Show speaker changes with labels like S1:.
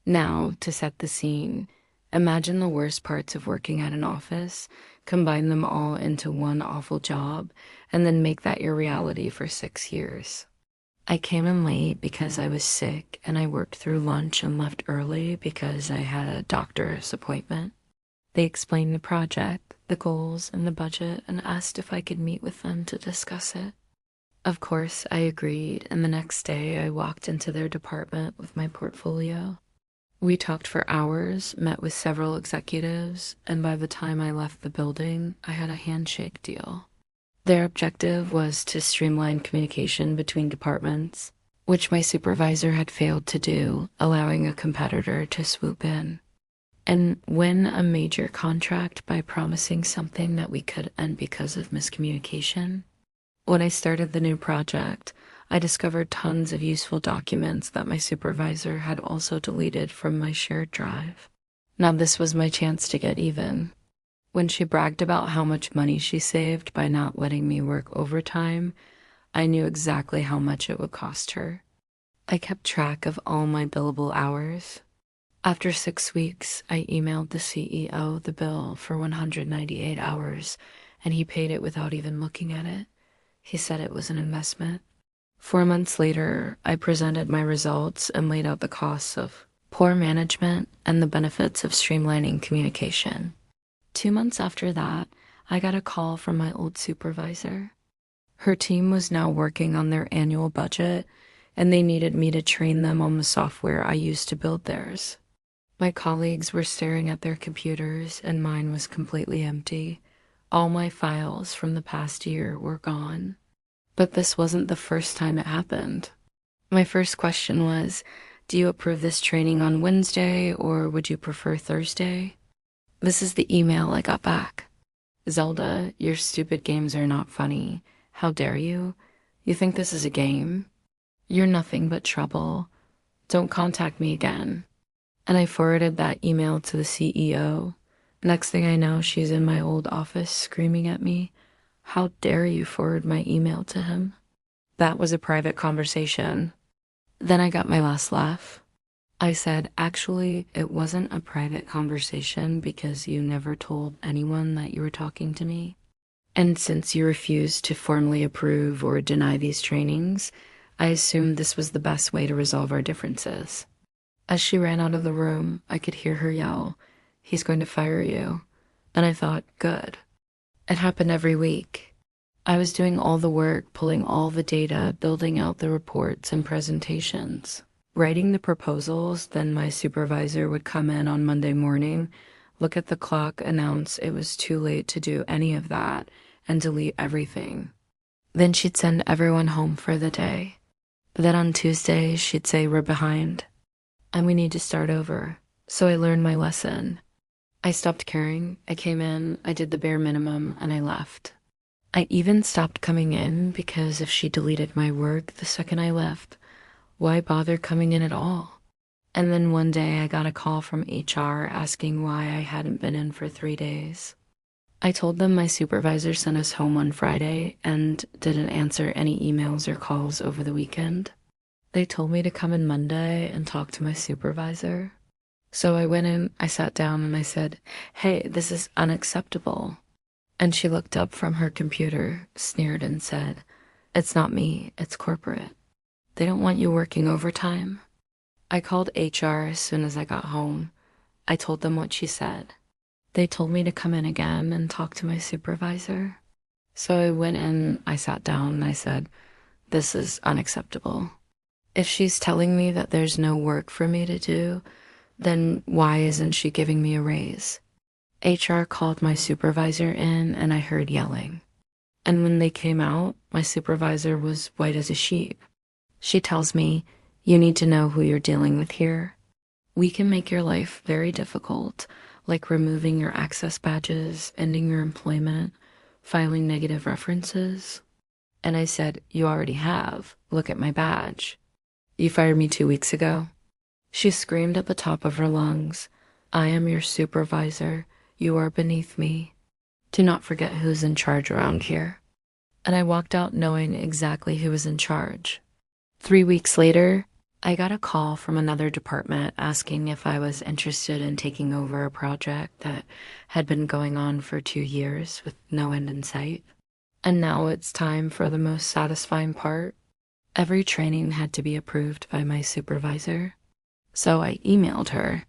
S1: Now, to set the scene, imagine the worst parts of working at an office, combine them all into one awful job, and then make that your reality for 6 years. I came in late because I was sick, and I worked through lunch and left early because I had a doctor's appointment. They explained the project, the goals, and the budget, and asked if I could meet with them to discuss it. Of course, I agreed, and the next day I walked into their department with my portfolio. We talked for hours, met with several executives, and by the time I left the building, I had a handshake deal. Their objective was to streamline communication between departments, which my supervisor had failed to do, allowing a competitor to swoop in and win a major contract by promising something that we could end because of miscommunication. When I started the new project, I discovered tons of useful documents that my supervisor had also deleted from my shared drive. Now this was my chance to get even. When she bragged about how much money she saved by not letting me work overtime, I knew exactly how much it would cost her. I kept track of all my billable hours. After 6 weeks, I emailed the CEO the bill for 198 hours, and he paid it without even looking at it. He said it was an investment. 4 months later, I presented my results and laid out the costs of poor management and the benefits of streamlining communication. 2 months after that, I got a call from my old supervisor. Her team was now working on their annual budget, and they needed me to train them on the software I used to build theirs. My colleagues were staring at their computers, and mine was completely empty. All my files from the past year were gone. But this wasn't the first time it happened. My first question was, do you approve this training on Wednesday, or would you prefer Thursday? This is the email I got back. Zelda, your stupid games are not funny. How dare you? You think this is a game? You're nothing but trouble. Don't contact me again. And I forwarded that email to the CEO. Next thing I know, she's in my old office screaming at me, "How dare you forward my email to him?" That was a private conversation. Then I got my last laugh. I said, actually, it wasn't a private conversation because you never told anyone that you were talking to me. And since you refused to formally approve or deny these trainings, I assumed this was the best way to resolve our differences. As she ran out of the room, I could hear her yell, "He's going to fire you." And I thought, good. It happened every week. I was doing all the work, pulling all the data, building out the reports and presentations, writing the proposals. Then my supervisor would come in on Monday morning, look at the clock, announce it was too late to do any of that, and delete everything. Then she'd send everyone home for the day. Then on Tuesday, she'd say, "We're behind, and we need to start over." So I learned my lesson. I stopped caring. I came in, I did the bare minimum, and I left. I even stopped coming in because if she deleted my work the second I left, why bother coming in at all? And then one day I got a call from HR asking why I hadn't been in for 3 days. I told them my supervisor sent us home on Friday and didn't answer any emails or calls over the weekend. They told me to come in Monday and talk to my supervisor. So I went in, I sat down, and I said, "Hey, this is unacceptable." And she looked up from her computer, sneered, and said, "It's not me, it's corporate. They don't want you working overtime." I called HR as soon as I got home. I told them what she said. They told me to come in again and talk to my supervisor. So I went in, I sat down, and I said, "This is unacceptable. If she's telling me that there's no work for me to do, then why isn't she giving me a raise?" HR called my supervisor in, and I heard yelling. And when they came out, my supervisor was white as a sheet. She tells me, "You need to know who you're dealing with here. We can make your life very difficult, like removing your access badges, ending your employment, filing negative references." And I said, "You already have. Look at my badge. You fired me 2 weeks ago." She screamed at the top of her lungs, "I am your supervisor. You are beneath me. Do not forget who's in charge around here." And I walked out knowing exactly who was in charge. 3 weeks later, I got a call from another department asking if I was interested in taking over a project that had been going on for 2 years with no end in sight. And now it's time for the most satisfying part. Every training had to be approved by my supervisor. So I emailed her